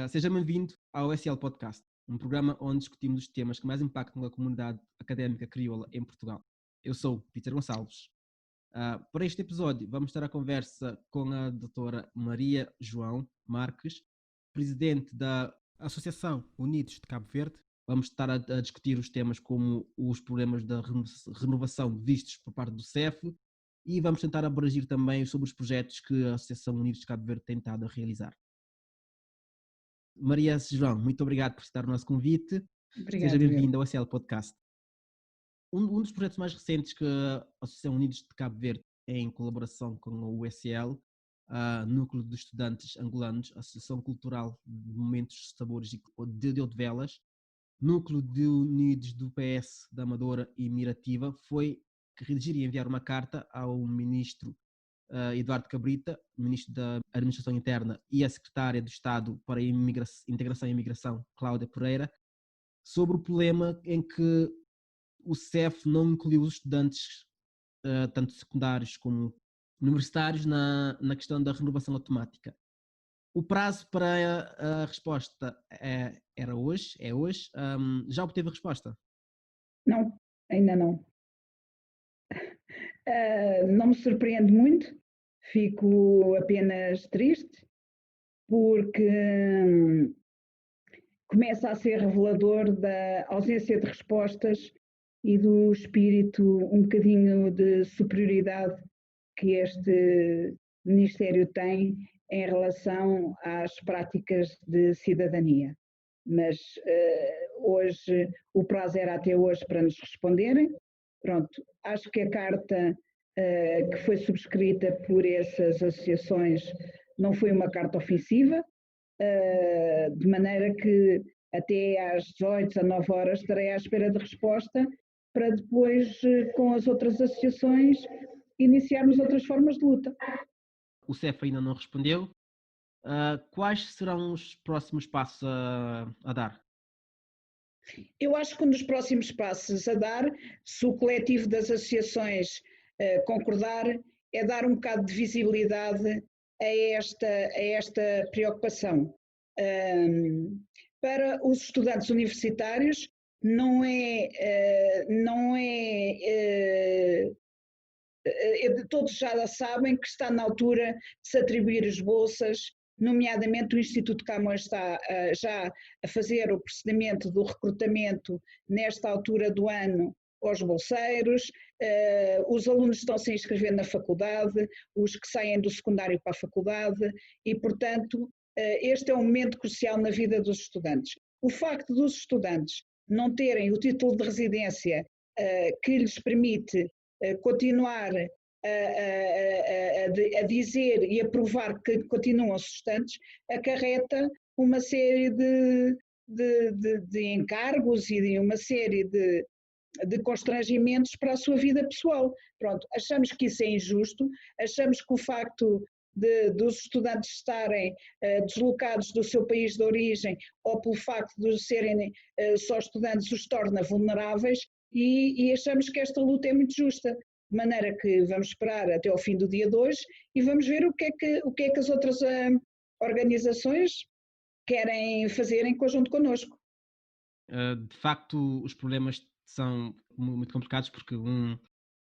Seja bem-vindo ao SL Podcast, um programa onde discutimos os temas que mais impactam a comunidade académica crioula em Portugal. Eu sou Peter Gonçalves. Para este episódio, vamos ter a conversa com a doutora Maria João Marques, presidente da Associação Unidos de Cabo Verde. Vamos estar a discutir os temas como os problemas da renovação de vistos por parte do CEF e vamos tentar abranger também sobre os projetos que a Associação Unidos de Cabo Verde tem estado a realizar. Maria João, muito obrigado por aceitar o nosso convite. Obrigada. Seja bem-vinda ao SL Podcast. Um dos projetos mais recentes que a Associação Unidos de Cabo Verde, em colaboração com o USL, Núcleo de Estudantes Angolanos, Associação Cultural de Momentos, Sabores de Odivelas, Núcleo de Unidos do PS da Amadora e Mirativa, foi redigir e enviar uma carta ao Ministro Eduardo Cabrita, Ministro da Administração Interna, e a Secretária de Estado para a Integração e Imigração, Cláudia Pereira, sobre o problema em que o CEF não incluiu os estudantes, tanto secundários como universitários, na questão da renovação automática. O prazo para a resposta é hoje. Já obteve a resposta? Não, ainda não. Não me surpreende muito, fico apenas triste, porque começa a ser revelador da ausência de respostas e do espírito um bocadinho de superioridade que este Ministério tem em relação às práticas de cidadania. Mas hoje, o prazo era até hoje para nos responderem. Pronto, acho que a carta que foi subscrita por essas associações não foi uma carta ofensiva, de maneira que até às 18, 19 horas estarei à espera de resposta para depois, com as outras associações, iniciarmos outras formas de luta. O CEF ainda não respondeu. Quais serão os próximos passos a dar? Eu acho que um dos próximos passos a dar, se o coletivo das associações concordar, é dar um bocado de visibilidade a esta preocupação. Para os estudantes universitários, todos já sabem que está na altura de se atribuir as bolsas, nomeadamente o Instituto Camões está já a fazer o procedimento do recrutamento nesta altura do ano aos bolseiros, os alunos estão-se a inscrever na faculdade, os que saem do secundário para a faculdade e, portanto, este é um momento crucial na vida dos estudantes. O facto dos estudantes não terem o título de residência que lhes permite continuar a dizer e a provar que continuam sustantes, acarreta uma série de encargos e de uma série de constrangimentos para a sua vida pessoal. Pronto, achamos que isso é injusto, achamos que o facto dos estudantes estarem deslocados do seu país de origem ou pelo facto de serem só estudantes os torna vulneráveis e achamos que esta luta é muito justa, de maneira que vamos esperar até ao fim do dia 2 e vamos ver o que é que as outras organizações querem fazer em conjunto connosco. De facto, os problemas são muito complicados porque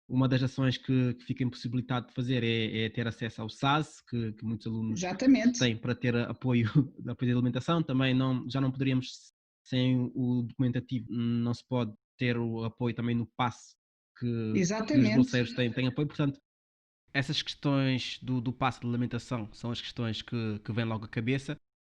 uma das ações que fica impossibilitado de fazer é ter acesso ao SAS, que muitos alunos Exatamente. têm para ter apoio de alimentação. Também já não poderíamos, sem o documentativo, não se pode ter o apoio também no passe que os bolseiros têm apoio. Portanto, essas questões do passe de alimentação são as questões que vêm logo à cabeça,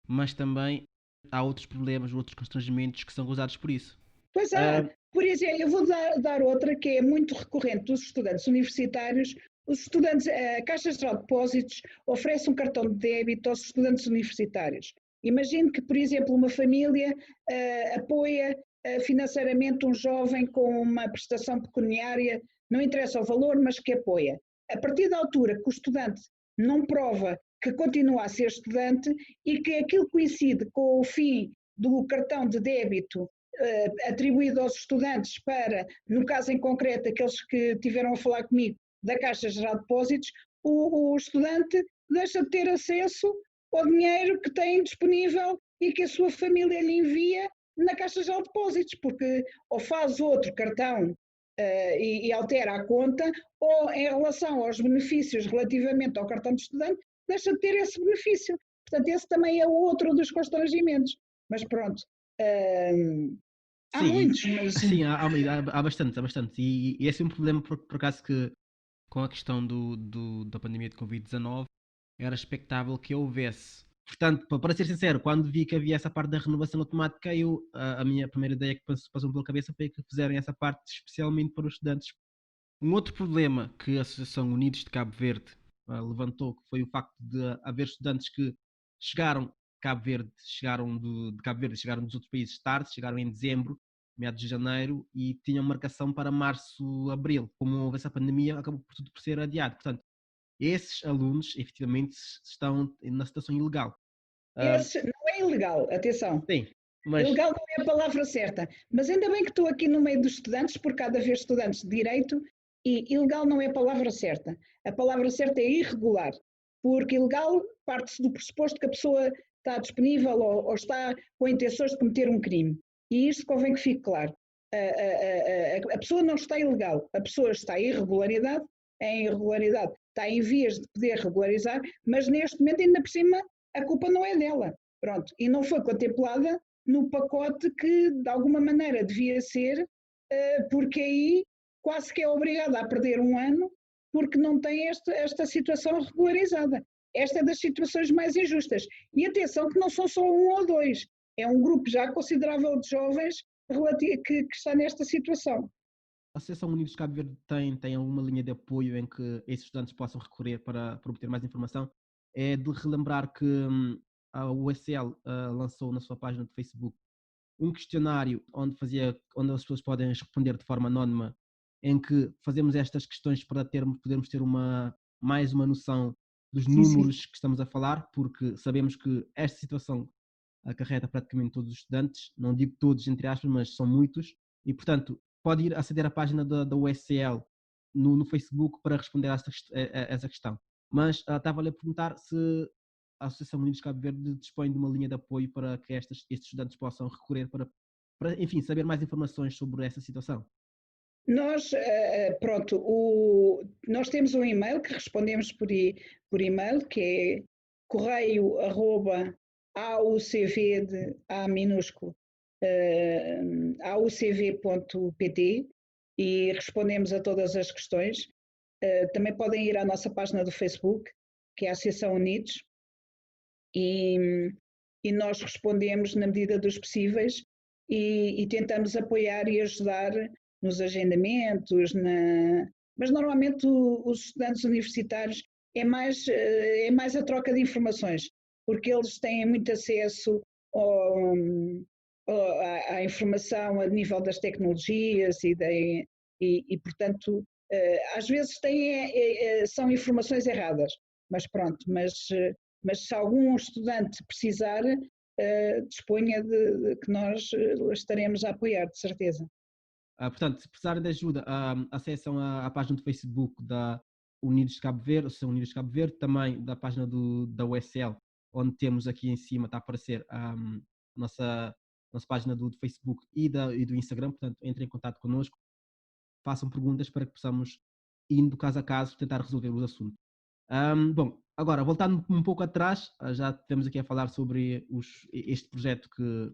mas também há outros problemas, outros constrangimentos que são causados por isso. Pois há. Por exemplo, eu vou dar outra que é muito recorrente dos estudantes universitários. Os estudantes, a Caixa Geral de Depósitos oferece um cartão de débito aos estudantes universitários. Imagine que, por exemplo, uma família apoia financeiramente um jovem com uma prestação pecuniária, não interessa o valor, mas que apoia. A partir da altura que o estudante não prova que continua a ser estudante e que aquilo coincide com o fim do cartão de débito atribuído aos estudantes para, no caso em concreto, aqueles que tiveram a falar comigo da Caixa Geral de Depósitos, o estudante deixa de ter acesso ao dinheiro que tem disponível e que a sua família lhe envia na Caixa de Depósitos, porque ou faz outro cartão e altera a conta, ou em relação aos benefícios relativamente ao cartão de estudante, deixa de ter esse benefício. Portanto, esse também é outro dos constrangimentos. Mas pronto, há Sim, muitos, mas... sim, há bastante, há bastante. E esse é um problema, por acaso, que com a questão da pandemia de Covid-19 era expectável que houvesse. Portanto, para ser sincero, quando vi que havia essa parte da renovação automática, a minha primeira ideia que passou pela cabeça foi que fizerem essa parte especialmente para os estudantes. Um outro problema que a Associação Unidos de Cabo Verde levantou, que foi o facto de haver estudantes que chegaram de Cabo Verde, de Cabo Verde, chegaram dos outros países tarde, chegaram em dezembro, meados de janeiro, e tinham marcação para março, abril. Como houve essa pandemia, acabou por tudo por ser adiado. Portanto, esses alunos, efetivamente, estão na situação ilegal. Esse não é ilegal, atenção. Sim, mas Ilegal não é a palavra certa, mas ainda bem que estou aqui no meio dos estudantes, porque há de haver estudantes de direito, e ilegal não é a palavra certa. A palavra certa é irregular, porque ilegal parte-se do pressuposto que a pessoa está disponível ou está com intenções de cometer um crime. E isto convém que fique claro. A pessoa não está ilegal, a pessoa está em irregularidade, está em vias de poder regularizar, mas neste momento, ainda por cima, a culpa não é dela. Pronto, e não foi contemplada no pacote que de alguma maneira devia ser, porque aí quase que é obrigada a perder um ano porque não tem esta situação regularizada. Esta é das situações mais injustas. E atenção que não são só um ou dois, é um grupo já considerável de jovens que está nesta situação. a Associação Unidos de Cabo Verde tem alguma linha de apoio em que esses estudantes possam recorrer para obter mais informação. É de relembrar que a USL lançou na sua página de Facebook um questionário onde as pessoas podem responder de forma anónima, em que fazemos estas questões para podermos ter mais uma noção dos Sim, sim. números que estamos a falar, porque sabemos que esta situação acarreta praticamente todos os estudantes, não digo todos entre aspas, mas são muitos, e portanto pode ir aceder à página da USL no Facebook para responder a essa questão. Mas estava-lhe a perguntar se a Associação Unidos de Cabo Verde dispõe de uma linha de apoio para que estes estudantes possam recorrer para, enfim, saber mais informações sobre essa situação. Nós, pronto, nós temos um e-mail que respondemos por e-mail, que é correio@aucv de A minúsculo, aucv.pt, e respondemos a todas as questões. Também podem ir à nossa página do Facebook, que é a Associação Unidos, e nós respondemos na medida dos possíveis e tentamos apoiar e ajudar nos agendamentos, mas normalmente os estudantes universitários é mais a troca de informações, porque eles têm muito acesso à informação a nível das tecnologias e portanto, às vezes são informações erradas, mas pronto, mas se algum estudante precisar, disponha de que nós estaremos a apoiar, de certeza. Portanto, se precisarem de ajuda, acessam à página do Facebook da Unidos de Cabo Verde, Associação Unidos de Cabo Verde, também da página da USL, onde temos aqui em cima, está a aparecer nossa página do Facebook e do Instagram, portanto, entrem em contato connosco, façam perguntas para que possamos, indo caso a caso, tentar resolver os assuntos. Bom, agora, voltando um pouco atrás, já tivemos aqui a falar sobre este projeto que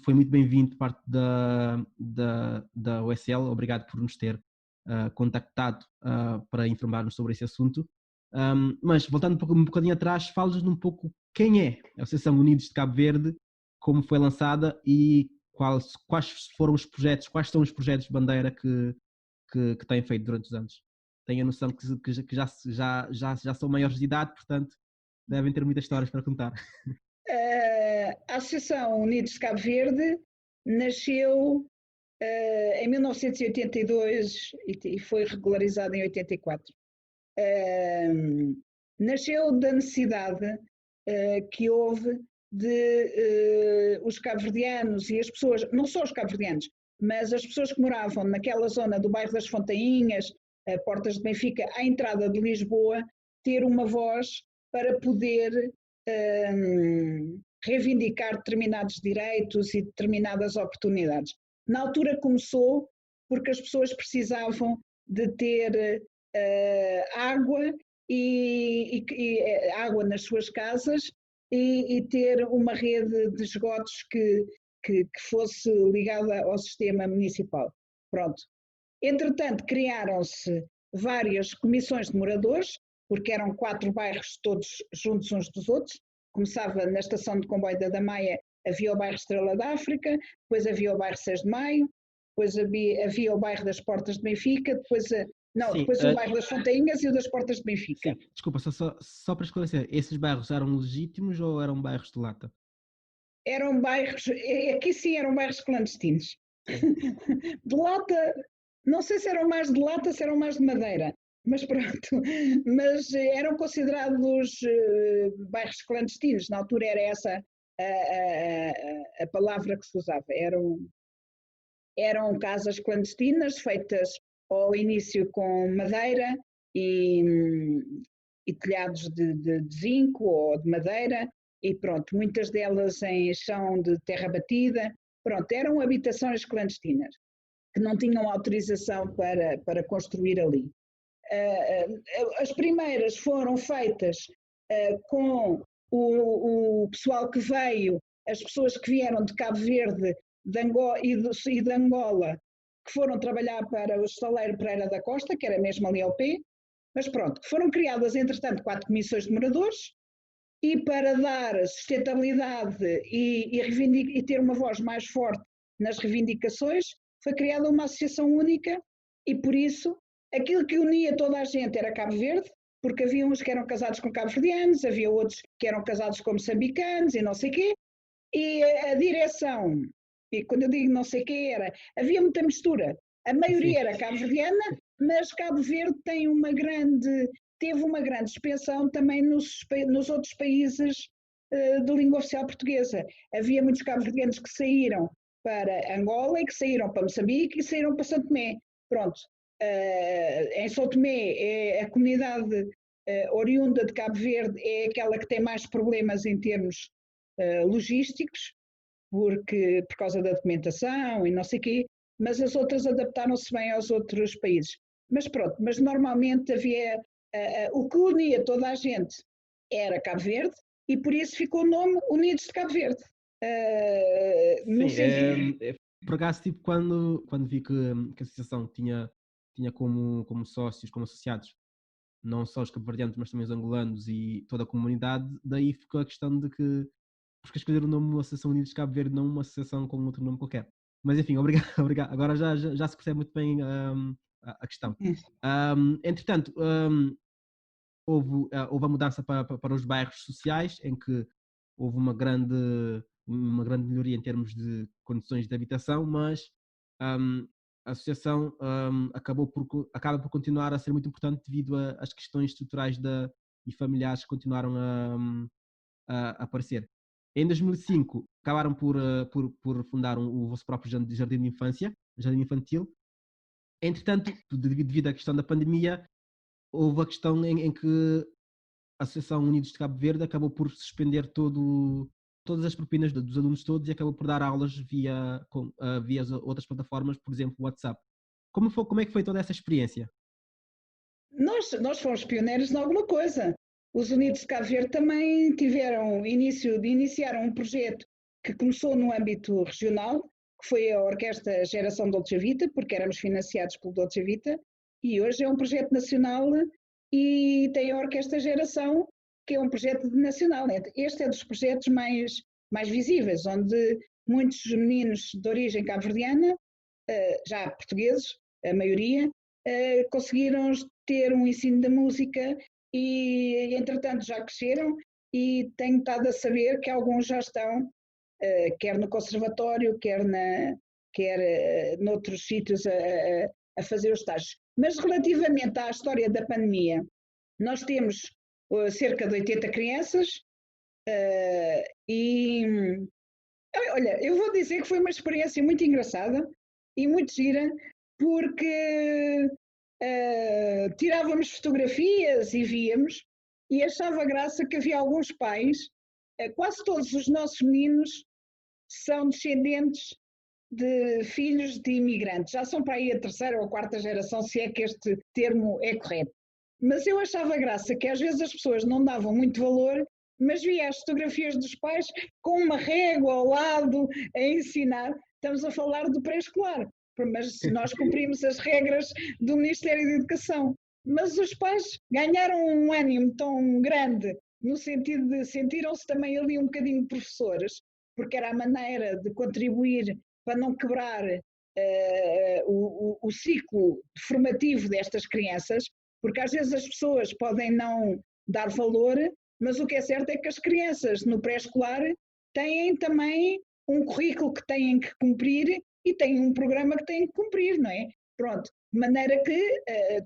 foi muito bem-vindo por parte da USL, obrigado por nos ter contactado para informarmos sobre esse assunto. Mas voltando um bocadinho atrás, fala-nos um pouco quem é a Associação Unidos de Cabo Verde, como foi lançada e quais foram os projetos, quais são os projetos de bandeira que têm feito durante os anos. Tenho a noção que já são maiores de idade, portanto devem ter muitas histórias para contar. A Associação Unidos de Cabo Verde nasceu em 1982 e foi regularizada em 84. Nasceu da necessidade que houve de os cabo-verdianos e as pessoas, não só os cabo-verdianos, mas as pessoas que moravam naquela zona do bairro das Fontainhas, Portas de Benfica, à entrada de Lisboa, ter uma voz para poder reivindicar determinados direitos e determinadas oportunidades. Na altura começou porque as pessoas precisavam de ter água e água nas suas casas e ter uma rede de esgotos que fosse ligada ao sistema municipal. Pronto. Entretanto, criaram-se várias comissões de moradores, porque eram 4 bairros todos juntos uns dos outros. Começava na estação de comboio da Damaia, havia o bairro Estrela da África, depois havia o bairro 6 de Maio, depois havia o bairro das Portas de Benfica, depois o bairro das Fontainhas e o das Portas de Benfica. Sim, desculpa, só para esclarecer, esses bairros eram legítimos ou eram bairros de lata? Eram bairros, aqui sim eram bairros clandestinos. De lata, não sei se eram mais de lata, se eram mais de madeira, mas pronto, mas eram considerados bairros clandestinos, na altura era essa a palavra que se usava, eram casas clandestinas feitas ao início com madeira e telhados de zinco ou de madeira, e pronto, muitas delas em chão de terra batida, pronto, eram habitações clandestinas que não tinham autorização para construir ali. As primeiras foram feitas com o pessoal que veio, as pessoas que vieram de Cabo Verde de Angola, e de Angola, que foram trabalhar para o estaleiro Pereira da Costa, que era mesmo ali ao pé, mas pronto, foram criadas entretanto 4 comissões de moradores, e para dar sustentabilidade e ter uma voz mais forte nas reivindicações, foi criada uma associação única, e por isso aquilo que unia toda a gente era Cabo Verde, porque havia uns que eram casados com cabo-verdianos, havia outros que eram casados com moçambicanos e não sei o quê, e a direção, e quando eu digo não sei o quê, havia muita mistura, a maioria era cabo-verdiana, mas Cabo Verde teve uma grande expansão também nos outros países de língua oficial portuguesa. Havia muitos cabo-verdianos que saíram para Angola e que saíram para Moçambique e saíram para São Tomé. Pronto. Em São Tomé, a comunidade oriunda de Cabo Verde é aquela que tem mais problemas em termos logísticos, por causa da documentação e não sei o quê, mas as outras adaptaram-se bem aos outros países. Mas pronto, mas normalmente havia o que unia toda a gente era Cabo Verde, e por isso ficou o nome Unidos de Cabo Verde. Por acaso, tipo, quando vi que a associação tinha como sócios, como associados, não só os cabo-verdianos, mas também os angolanos e toda a comunidade, daí ficou a questão de que porque escolher o nome Associação Unidos de Cabo Verde, não uma associação com outro nome qualquer. Mas enfim, obrigado, obrigado. Agora já se percebe muito bem a questão. Entretanto, houve a mudança para os bairros sociais, em que houve uma grande melhoria em termos de condições de habitação, mas a associação acaba por continuar a ser muito importante devido às questões estruturais e familiares que continuaram a aparecer. Em 2005, acabaram por fundar o vosso próprio jardim de infância, jardim infantil. Entretanto, devido à questão da pandemia, houve a questão em que a Associação Unidos de Cabo Verde acabou por suspender todas as propinas dos alunos todos e acabou por dar aulas via as outras plataformas, por exemplo, o WhatsApp. Como é que foi toda essa experiência? Nós fomos pioneiros em alguma coisa. Os Unidos de Cabo Verde também iniciaram um projeto que começou no âmbito regional, que foi a Orquestra Geração Dolce Vita, porque éramos financiados pelo Dolce Vita, e hoje é um projeto nacional e tem a Orquestra Geração, que é um projeto nacional. Este é dos projetos mais visíveis, onde muitos meninos de origem cabo-verdiana, já portugueses, a maioria, conseguiram ter um ensino da música e, entretanto, já cresceram, e tenho estado a saber que alguns já estão, quer no conservatório, quer noutros sítios, a fazer os estágios. Mas relativamente à história da pandemia, nós temos cerca de 80 crianças e, olha, eu vou dizer que foi uma experiência muito engraçada e muito gira, porque tirávamos fotografias e víamos, e achava graça que havia alguns pais, quase todos os nossos meninos são descendentes de filhos de imigrantes, já são para aí a terceira ou a quarta geração, se é que este termo é correto. Mas eu achava graça que às vezes as pessoas não davam muito valor, mas via as fotografias dos pais com uma régua ao lado a ensinar. Estamos a falar do pré-escolar, mas nós cumprimos as regras do Ministério da Educação. Mas os pais ganharam um ânimo tão grande, no sentido de sentiram-se também ali um bocadinho professores, porque era a maneira de contribuir para não quebrar o ciclo formativo destas crianças, porque às vezes as pessoas podem não dar valor, mas o que é certo é que as crianças no pré-escolar têm também um currículo que têm que cumprir e têm um programa que têm que cumprir, não é? Pronto, de maneira que,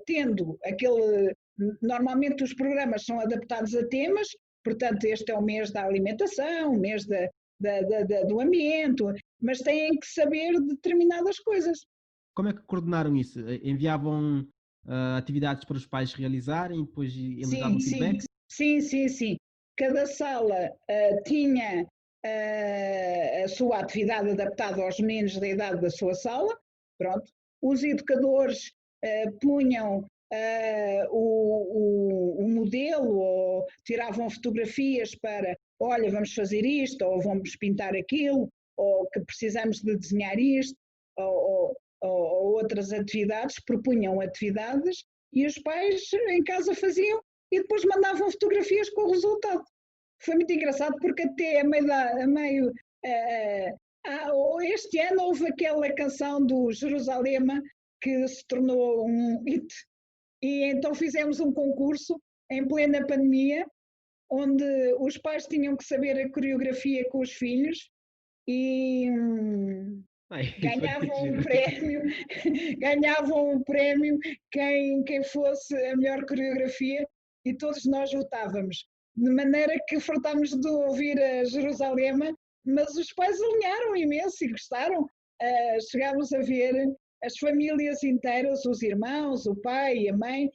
tendo aquele. Normalmente os programas são adaptados a temas, portanto, este é o mês da alimentação, o mês do ambiente, mas têm que saber determinadas coisas. Como é que coordenaram isso? Enviavam atividades para os pais realizarem e depois eles davam feedback? Sim. Cada sala tinha a sua atividade adaptada aos meninos da idade da sua sala. Pronto. Os educadores punham o modelo ou tiravam fotografias para, olha, vamos fazer isto, ou vamos pintar aquilo, ou que precisamos de desenhar isto, ou outras atividades, propunham atividades e os pais em casa faziam e depois mandavam fotografias com o resultado. Foi muito engraçado porque até este ano houve aquela canção do Jerusalema que se tornou um hit e então fizemos um concurso em plena pandemia onde os pais tinham que saber a coreografia com os filhos e ganhavam um prémio quem fosse a melhor coreografia e todos nós votávamos. De maneira que fartámos de ouvir a Jerusalema, mas os pais alinharam imenso e gostaram. Chegámos a ver as famílias inteiras, os irmãos, o pai e a mãe,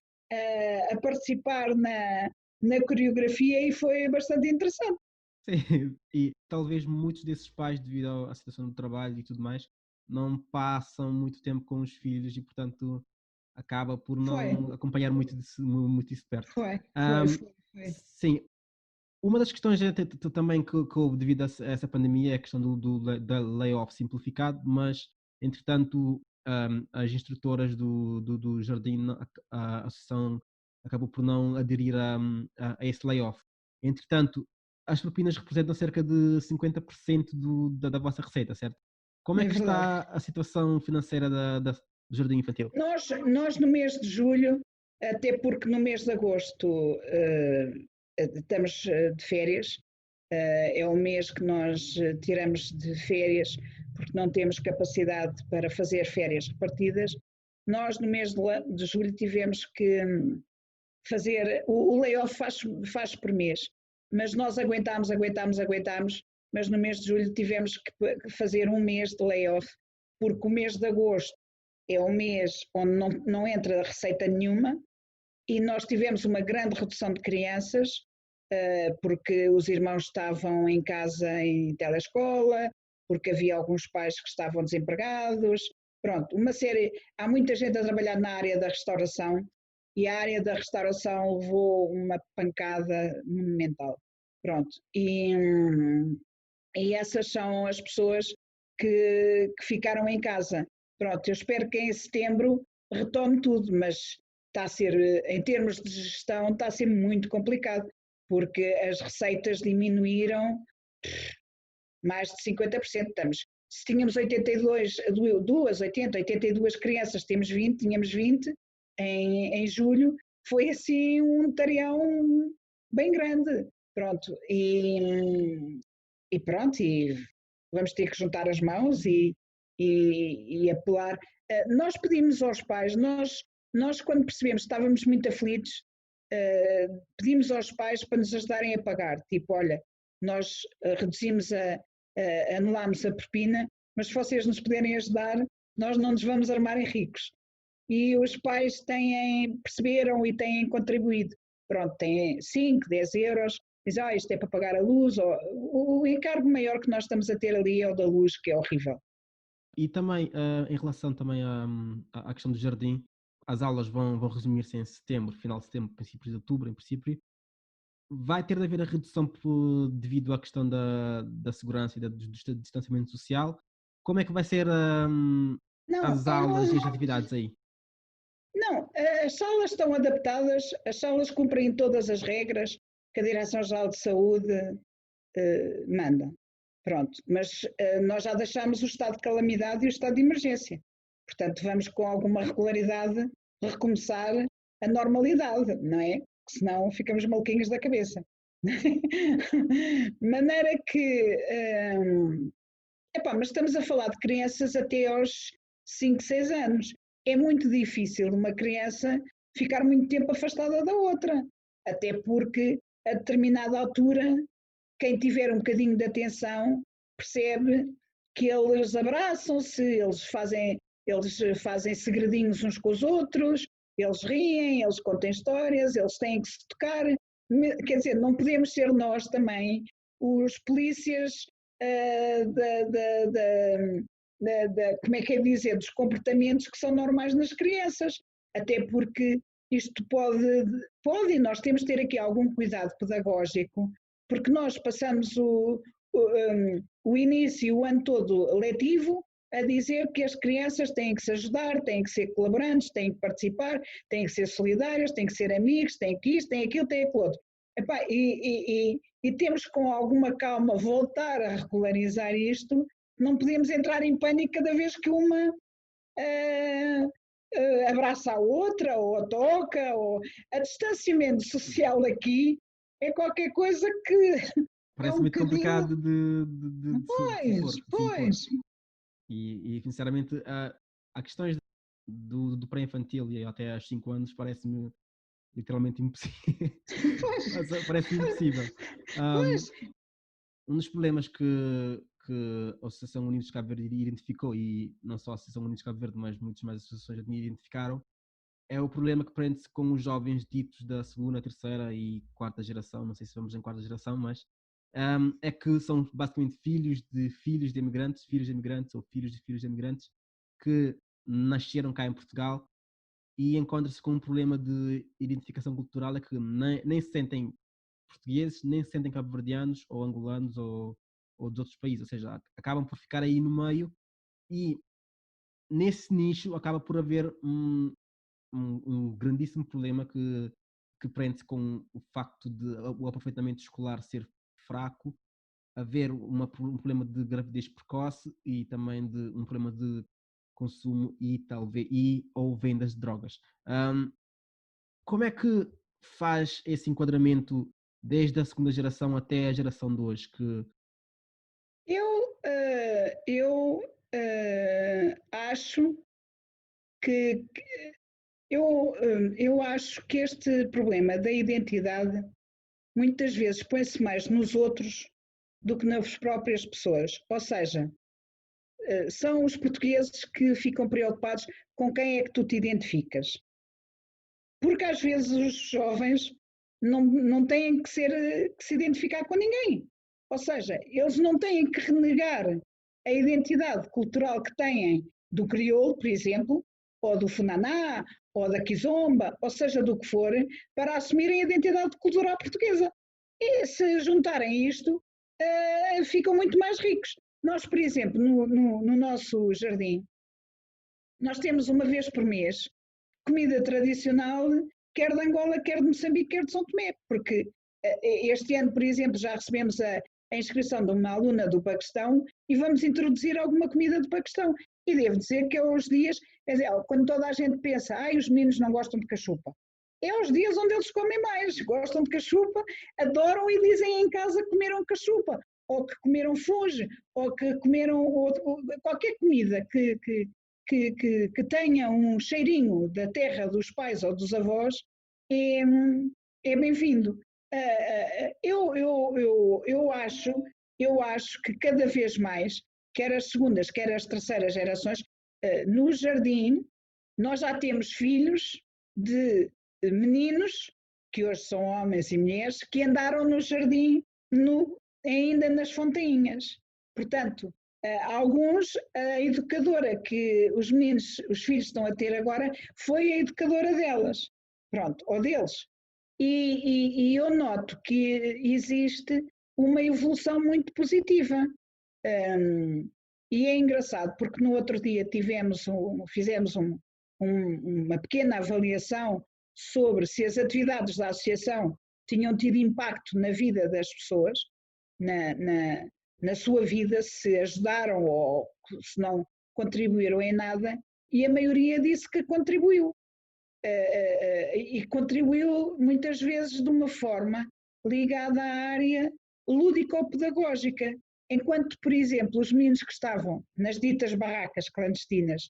a participar na coreografia e foi bastante interessante. Sim, e talvez muitos desses pais, devido à situação do trabalho e tudo mais, não passam muito tempo com os filhos e, portanto, acaba por não acompanhar muito isso de perto. Foi. Sim, uma das questões também que houve devido a essa pandemia é a questão da layoff simplificado, mas, entretanto, as instrutoras do Jardim, a associação acabou por não aderir a esse layoff. Entretanto, as propinas representam cerca de 50% da vossa receita, certo? Como é que está a situação financeira do Jardim Infantil? Nós no mês de julho, até porque no mês de agosto estamos de férias, é o mês que nós tiramos de férias porque não temos capacidade para fazer férias repartidas. Nós no mês de julho tivemos que fazer, o layoff faz por mês, mas nós aguentámos, mas no mês de julho tivemos que fazer um mês de layoff, porque o mês de agosto é um mês onde não entra receita nenhuma e nós tivemos uma grande redução de crianças, porque os irmãos estavam em casa em telescola, porque havia alguns pais que estavam desempregados, pronto, uma série, há muita gente a trabalhar na área da restauração e a área da restauração levou uma pancada monumental, pronto, e essas são as pessoas que ficaram em casa. Pronto, eu espero que em setembro retome tudo, mas está a ser, em termos de gestão, está a ser muito complicado, porque as receitas diminuíram mais de 50%. Se tínhamos 82 crianças, tínhamos 20 em julho, foi assim um tarião bem grande. Pronto, e pronto, e vamos ter que juntar as mãos e apelar. Nós pedimos aos pais, nós quando percebemos que estávamos muito aflitos, pedimos aos pais para nos ajudarem a pagar, tipo, olha, nós reduzimos anulámos a propina, mas se vocês nos puderem ajudar, nós não nos vamos armar em ricos. E os pais perceberam e têm contribuído. pronto, tem 5, 10 euros, diz, isto é para pagar a luz, ou, o encargo maior que nós estamos a ter ali é o da luz, que é horrível. E também, em relação também à questão do jardim, as aulas vão resumir-se em setembro, final de setembro, princípios de outubro, em princípio. Vai ter de haver a redução devido à questão da segurança e do distanciamento social. Como é que vai ser Não, as aulas e as atividades aí? não, as salas estão adaptadas, as salas cumprem todas as regras que a Direção-Geral de Saúde manda. Pronto, mas nós já deixámos o estado de calamidade e o estado de emergência. Portanto, vamos com alguma regularidade recomeçar a normalidade, não é? Senão ficamos maluquinhos da cabeça. Maneira que. Mas estamos a falar de crianças até aos 5, 6 anos. É muito difícil uma criança ficar muito tempo afastada da outra, até porque a determinada altura quem tiver um bocadinho de atenção percebe que eles abraçam-se, eles fazem segredinhos uns com os outros, eles riem, eles contam histórias, eles têm que se tocar. Quer dizer, não podemos ser nós também os polícias como é que é dizer, dos comportamentos que são normais nas crianças, até porque isto pode, e nós temos de ter aqui algum cuidado pedagógico, porque nós passamos o início, o ano todo letivo, a dizer que as crianças têm que se ajudar, têm que ser colaborantes, têm que participar, têm que ser solidárias, têm que ser amigos, têm que isto, têm aquilo, têm aquilo outro. E temos com alguma calma voltar a regularizar isto, não podemos entrar em pânico cada vez que uma abraça a outra, ou toca, ou a distanciamento social aqui é qualquer coisa que é Parece um muito bocadinho. complicado de Pois, impor, de se impor. pois. E sinceramente, há questões do pré-infantil e até aos 5 anos parece-me literalmente impossível. Pois, Parece-me impossível. pois. Um dos problemas que a Associação Unidos de Cabo Verde identificou, e não só a Associação Unidos de Cabo Verde, mas muitas mais associações identificaram, é o problema que prende-se com os jovens ditos da segunda, terceira e quarta geração, não sei se vamos em quarta geração, mas é que são basicamente filhos de imigrantes ou filhos de imigrantes que nasceram cá em Portugal e encontram-se com um problema de identificação cultural, é que nem se sentem portugueses, nem se sentem cabo-verdianos ou angolanos ou de outros países, ou seja, acabam por ficar aí no meio e nesse nicho acaba por haver um grandíssimo problema que prende-se com o facto de o aproveitamento escolar ser fraco, haver um problema de gravidez precoce e também de um problema de consumo e talvez ou vendas de drogas. Como é que faz esse enquadramento desde a segunda geração até a geração de hoje? Eu acho que eu acho que este problema da identidade muitas vezes põe-se mais nos outros do que nas próprias pessoas. Ou seja, são os portugueses que ficam preocupados com quem é que tu te identificas. Porque às vezes os jovens não têm que se identificar com ninguém. Ou seja, eles não têm que renegar a identidade cultural que têm do crioulo, por exemplo, ou do funaná, ou da kizomba, ou seja, do que for, para assumirem a identidade cultural portuguesa. E se juntarem isto, ficam muito mais ricos. Nós, por exemplo, no nosso jardim, nós temos uma vez por mês comida tradicional, quer de Angola, quer de Moçambique, quer de São Tomé, porque este ano, por exemplo, já recebemos a inscrição de uma aluna do Paquistão e vamos introduzir alguma comida do Paquistão. E devo dizer que é os dias, quando toda a gente pensa, os meninos não gostam de cachupa, é os dias onde eles comem mais, gostam de cachupa, adoram e dizem em casa que comeram cachupa, ou que comeram funge, ou que comeram qualquer comida que tenha um cheirinho da terra dos pais ou dos avós, é, é bem-vindo. Eu acho que cada vez mais, quer as segundas, quer as terceiras gerações, no jardim, nós já temos filhos de meninos que hoje são homens e mulheres, que andaram no jardim ainda nas fontainhas. Portanto, alguns, a educadora que os meninos, os filhos estão a ter agora, foi a educadora delas, pronto, ou deles. E eu noto que existe uma evolução muito positiva. E é engraçado, porque no outro dia fizemos uma pequena avaliação sobre se as atividades da associação tinham tido impacto na vida das pessoas, na sua vida, se ajudaram ou se não contribuíram em nada, e a maioria disse que contribuiu. E contribuiu muitas vezes de uma forma ligada à área lúdico-pedagógica. Enquanto, por exemplo, os meninos que estavam nas ditas barracas clandestinas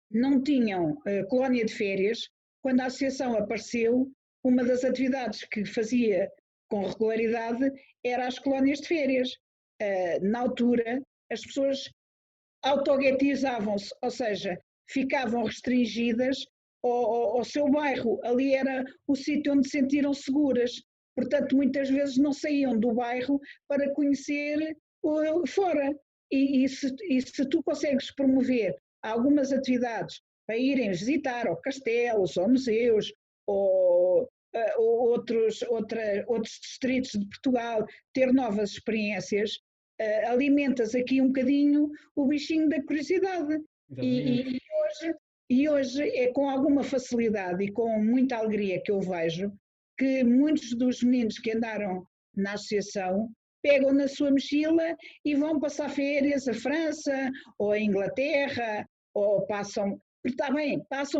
não tinham colónia de férias, quando a associação apareceu, uma das atividades que fazia com regularidade era as colónias de férias. Na altura, as pessoas autoguetizavam-se, ou seja, ficavam restringidas ao seu bairro, ali era o sítio onde se sentiram seguras, portanto muitas vezes não saíam do bairro para conhecer fora, e se tu consegues promover algumas atividades para irem visitar ou castelos, ou museus, ou outros distritos de Portugal, ter novas experiências, alimentas aqui um bocadinho o bichinho da curiosidade. E hoje é com alguma facilidade e com muita alegria que eu vejo que muitos dos meninos que andaram na associação pegam na sua mochila e vão passar férias à França ou à Inglaterra, ou passam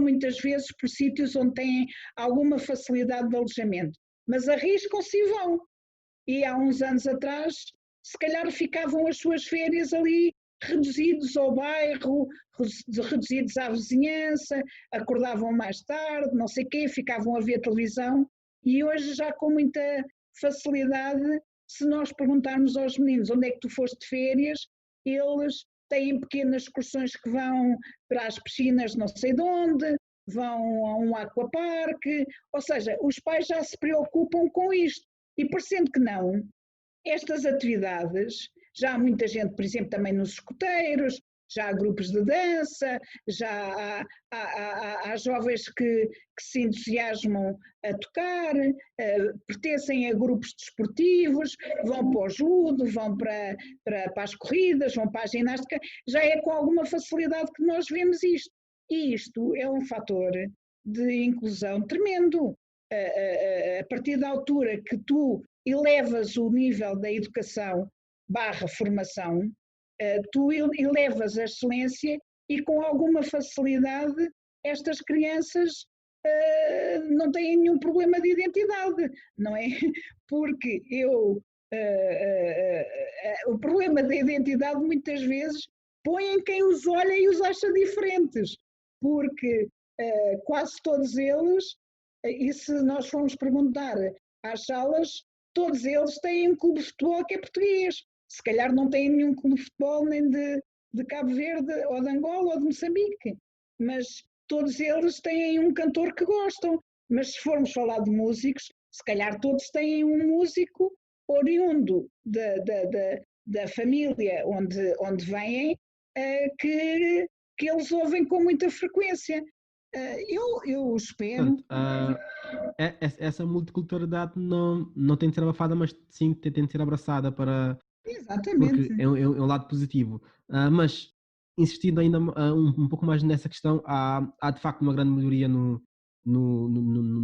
muitas vezes por sítios onde têm alguma facilidade de alojamento, mas arriscam-se e vão. E há uns anos atrás, se calhar ficavam as suas férias ali reduzidos ao bairro, reduzidos à vizinhança, acordavam mais tarde, não sei o quê, ficavam a ver televisão, e hoje já com muita facilidade, se nós perguntarmos aos meninos onde é que tu foste de férias, eles têm pequenas excursões que vão para as piscinas não sei de onde, vão a um aquaparque, ou seja, os pais já se preocupam com isto, e parecendo que não, estas atividades, já há muita gente, por exemplo, também nos escoteiros, já há grupos de dança, já há jovens que se entusiasmam a tocar, pertencem a grupos desportivos, vão para o judo, vão para as corridas, vão para a ginástica, já é com alguma facilidade que nós vemos isto. E isto é um fator de inclusão tremendo. A partir da altura que tu elevas o nível da educação / formação, tu elevas a excelência e com alguma facilidade estas crianças não têm nenhum problema de identidade, não é? Porque o problema da identidade muitas vezes põe em quem os olha e os acha diferentes, porque quase todos eles, e se nós formos perguntar às salas, todos eles têm um clube de futebol que é português. Se calhar não têm nenhum clube de futebol nem de Cabo Verde, ou de Angola, ou de Moçambique, mas todos eles têm um cantor que gostam. Mas se formos falar de músicos, se calhar todos têm um músico oriundo da família onde vêm, que eles ouvem com muita frequência. Eu espero. Portanto, essa multiculturalidade não tem de ser abafada, mas sim tem de ser abraçada Exatamente. porque é um lado positivo. Mas, insistindo ainda um pouco mais nessa questão, há de facto uma grande melhoria no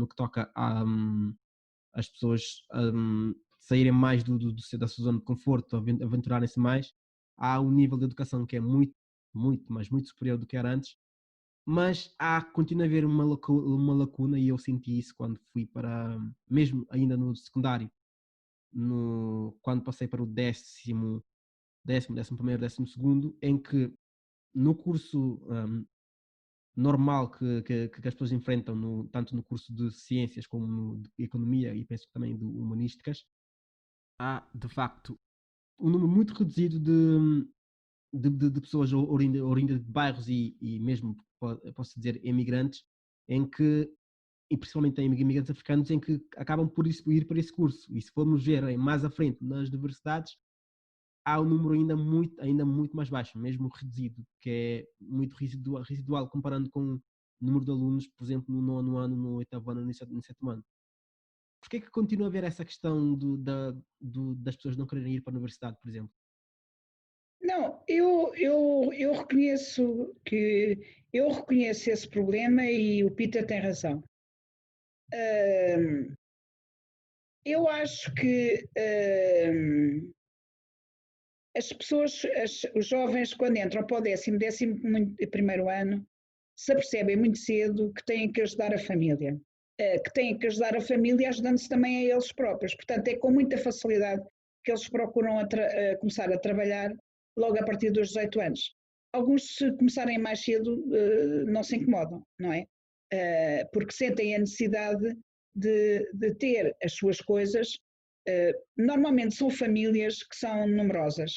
que toca às pessoas saírem mais da sua zona de conforto, aventurarem-se mais. Há um nível de educação que é muito, muito, mas muito superior do que era antes, mas continua a haver uma lacuna, e eu senti isso quando fui mesmo ainda no secundário, quando passei para o décimo primeiro, 12º, em que no curso normal que as pessoas enfrentam, tanto no curso de ciências como no de economia, e penso que também de humanísticas, há de facto um número muito reduzido de pessoas oriundas de bairros e mesmo, posso dizer, emigrantes, em que e principalmente em imigrantes africanos, em que acabam por ir para esse curso. E se formos ver mais à frente nas universidades, há um número ainda muito mais baixo, mesmo reduzido, que é muito residual comparando com o número de alunos, por exemplo, no nono ano, no oitavo ano, no sétimo ano. Porquê que continua a haver essa questão das pessoas não quererem ir para a universidade, por exemplo? Não, eu reconheço esse problema e o Peter tem razão. Eu acho que as pessoas, os jovens, quando entram para o décimo primeiro ano, se apercebem muito cedo que têm que ajudar a família. Que têm que ajudar a família ajudando-se também a eles próprios. Portanto, é com muita facilidade que eles procuram começar a trabalhar logo a partir dos 18 anos. Alguns, se começarem mais cedo, não se incomodam, não é? Porque sentem a necessidade de ter as suas coisas. Normalmente são famílias que são numerosas,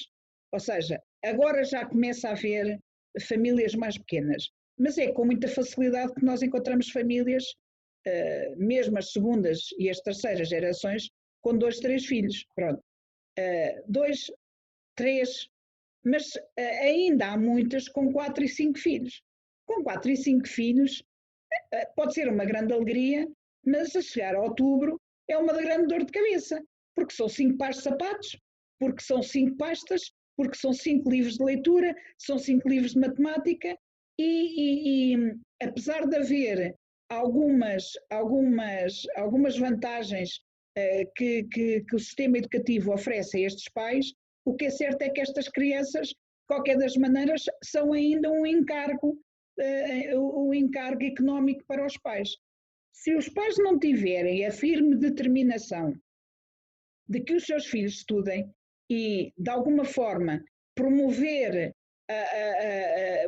ou seja, agora já começa a haver famílias mais pequenas, mas é com muita facilidade que nós encontramos famílias, mesmo as segundas e as terceiras gerações, com 2, 3 filhos, pronto, 2, 3, mas ainda há muitas com 4 e 5 filhos. Com 4 e 5 filhos pode ser uma grande alegria, mas a chegar a outubro é uma grande dor de cabeça, porque são 5 pares de sapatos, porque são 5 pastas, porque são 5 livros de leitura, são 5 livros de matemática e apesar de haver algumas vantagens que o sistema educativo oferece a estes pais, o que é certo é que estas crianças, de qualquer das maneiras, são ainda um encargo económico para os pais. Se os pais não tiverem a firme determinação de que os seus filhos estudem e, de alguma forma, promover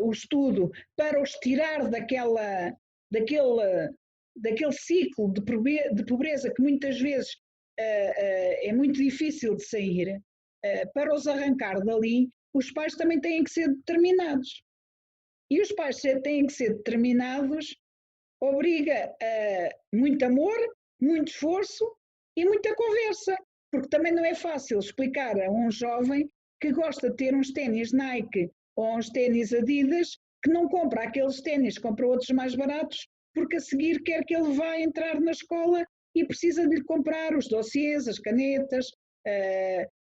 o estudo para os tirar daquele ciclo de pobreza que muitas vezes é muito difícil de sair, para os arrancar dali, os pais também têm que ser determinados. E os pais têm que ser determinados, obriga a muito amor, muito esforço e muita conversa, porque também não é fácil explicar a um jovem que gosta de ter uns ténis Nike ou uns ténis Adidas, que não compra aqueles ténis, compra outros mais baratos, porque a seguir quer que ele vá entrar na escola e precisa de lhe comprar os dossiês, as canetas,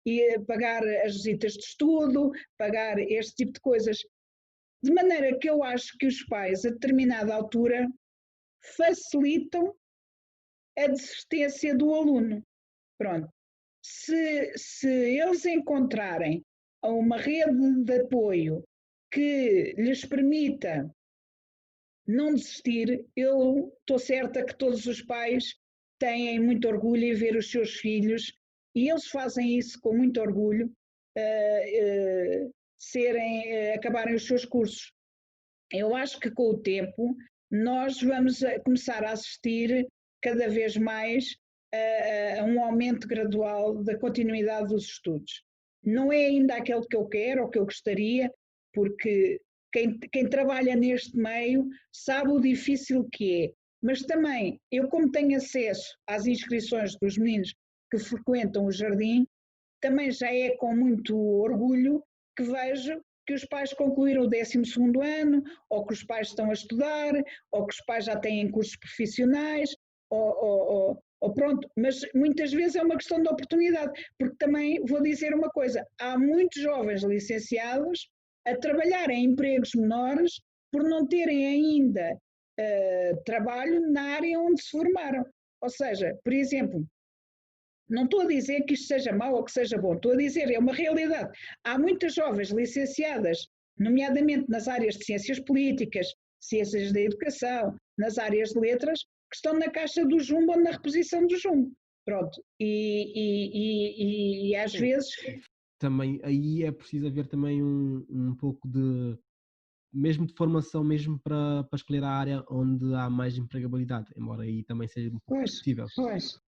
e pagar as visitas de estudo, pagar este tipo de coisas. De maneira que eu acho que os pais, a determinada altura, facilitam a desistência do aluno. Pronto. Se eles encontrarem uma rede de apoio que lhes permita não desistir, eu estou certa que todos os pais têm muito orgulho em ver os seus filhos, e eles fazem isso com muito orgulho, acabarem os seus cursos. Eu acho que com o tempo nós vamos começar a assistir cada vez mais a um aumento gradual da continuidade dos estudos. Não é ainda aquele que eu quero ou que eu gostaria, porque quem trabalha neste meio sabe o difícil que é. Mas também, eu como tenho acesso às inscrições dos meninos que frequentam o jardim, também já é com muito orgulho que vejo que os pais concluíram o 12º ano, ou que os pais estão a estudar, ou que os pais já têm cursos profissionais, ou pronto, mas muitas vezes é uma questão de oportunidade, porque também vou dizer uma coisa, há muitos jovens licenciados a trabalhar em empregos menores por não terem ainda trabalho na área onde se formaram. Ou seja, por exemplo, não estou a dizer que isto seja mau ou que seja bom, estou a dizer, é uma realidade. Há muitas jovens licenciadas, nomeadamente nas áreas de ciências políticas, ciências da educação, nas áreas de letras, que estão na caixa do jumbo ou na reposição do jumbo. Pronto. E às vezes. Também aí é preciso haver também um pouco mesmo de formação, mesmo para escolher a área onde há mais empregabilidade, embora aí também seja um pouco discutível. Pois.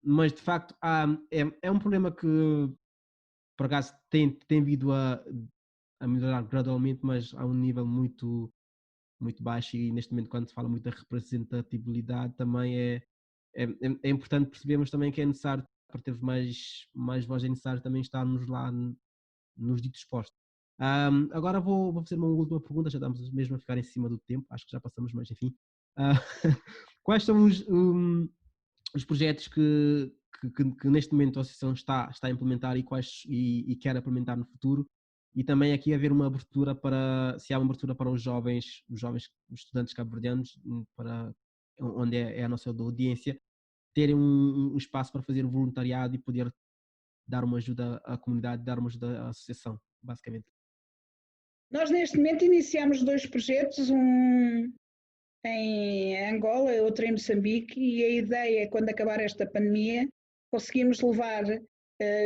Mas de facto é um problema que por acaso tem vindo a melhorar gradualmente, mas a um nível muito muito baixo, e neste momento, quando se fala muito da representatividade, também é importante percebermos também que é necessário, para termos mais voz, é necessário também estarmos lá nos ditos postos. Agora vou fazer uma última pergunta, já estamos mesmo a ficar em cima do tempo, acho que já passamos, mas enfim. Ah, quais são os projetos que neste momento a Associação está a implementar e quer implementar no futuro? E também aqui haver uma abertura se há uma abertura para os jovens os estudantes cabo-verdianos, onde é a nossa audiência, terem um espaço para fazer voluntariado e poder dar uma ajuda à comunidade, dar uma ajuda à associação, basicamente. Nós, neste momento, iniciamos 2 projetos, um em Angola, outro em Moçambique, e a ideia é, quando acabar esta pandemia, conseguirmos levar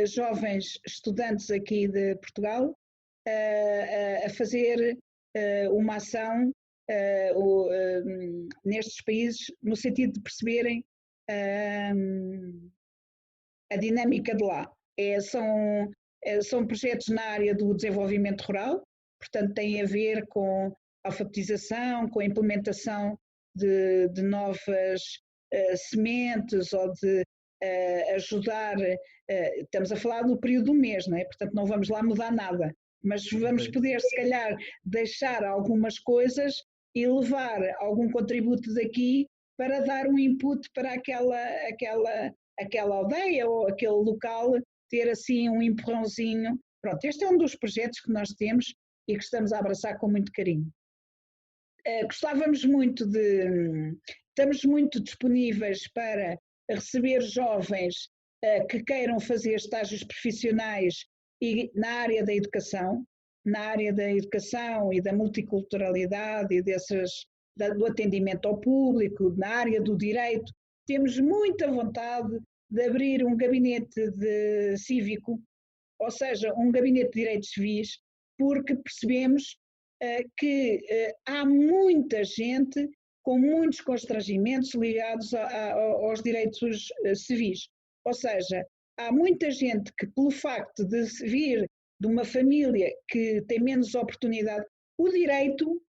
jovens estudantes aqui de Portugal a fazer uma ação nestes países, no sentido de perceberem a dinâmica de lá. São projetos na área do desenvolvimento rural, portanto, têm a ver com alfabetização, com a implementação de novas sementes ou de ajudar. Estamos a falar do período do mês, não é? Portanto, não vamos lá mudar nada, mas vamos poder, se calhar, deixar algumas coisas e levar algum contributo daqui para dar um input para aquela aldeia ou aquele local ter assim um empurrãozinho. Pronto, este é um dos projetos que nós temos e que estamos a abraçar com muito carinho. Estamos muito disponíveis para receber jovens que queiram fazer estágios profissionais na área da educação e da multiculturalidade e do atendimento ao público, na área do direito. Temos muita vontade de abrir um gabinete cívico, ou seja, um gabinete de direitos civis, porque percebemos que há muita gente com muitos constrangimentos ligados aos direitos civis. Ou seja, há muita gente que, pelo facto de vir de uma família que tem menos oportunidade, o direito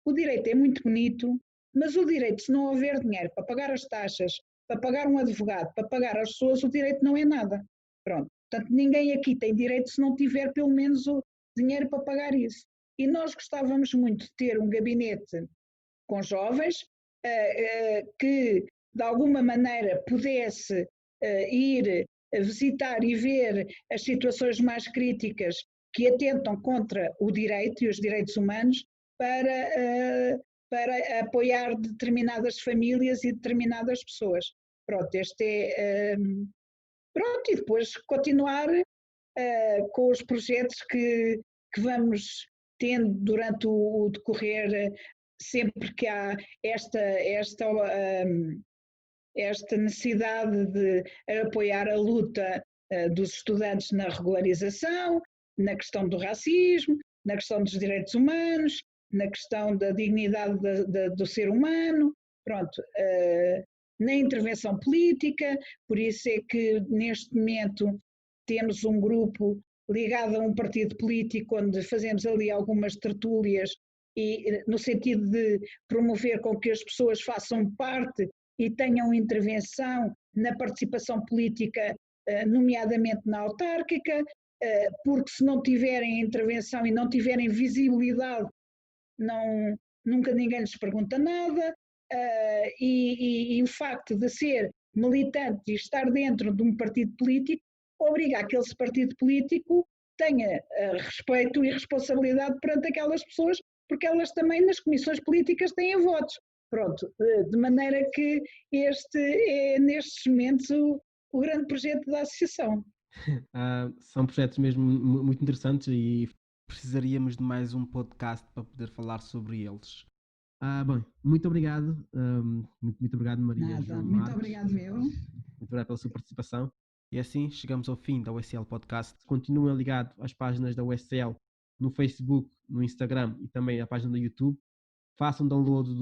é muito bonito, mas o direito, se não houver dinheiro para pagar as taxas, para pagar um advogado, para pagar as pessoas, o direito não é nada. Pronto. Portanto, ninguém aqui tem direito se não tiver pelo menos o dinheiro para pagar isso. E nós gostávamos muito de ter um gabinete com jovens que, de alguma maneira, pudesse ir visitar e ver as situações mais críticas que atentam contra o direito e os direitos humanos para apoiar determinadas famílias e determinadas pessoas. Pronto, pronto, e depois continuar com os projetos que vamos tendo durante o decorrer, sempre que há esta necessidade de apoiar a luta dos estudantes na regularização, na questão do racismo, na questão dos direitos humanos, na questão da dignidade do ser humano, pronto, na intervenção política. Por isso é que neste momento temos um grupo ligado a um partido político onde fazemos ali algumas tertúlias e no sentido de promover com que as pessoas façam parte e tenham intervenção na participação política, nomeadamente na autárquica, porque se não tiverem intervenção e não tiverem visibilidade, nunca ninguém lhes pergunta nada, e o facto de ser militante e estar dentro de um partido político obriga a que esse partido político tenha respeito e responsabilidade perante aquelas pessoas, porque elas também nas comissões políticas têm votos. Pronto, de maneira que este é, nestes momentos, o grande projeto da associação. São projetos mesmo muito interessantes e precisaríamos de mais um podcast para poder falar sobre eles. Bom, muito obrigado, muito obrigado, Maria. Nada, João muito Marques. obrigado eu. Muito obrigado pela sua participação. E assim chegamos ao fim da USL Podcast. Continuem ligados às páginas da USL no Facebook, no Instagram e também à página do YouTube. Façam download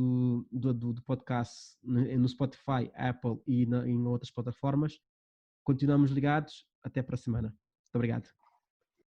do podcast no Spotify, Apple e em outras plataformas. Continuamos ligados. Até para a semana. Muito obrigado.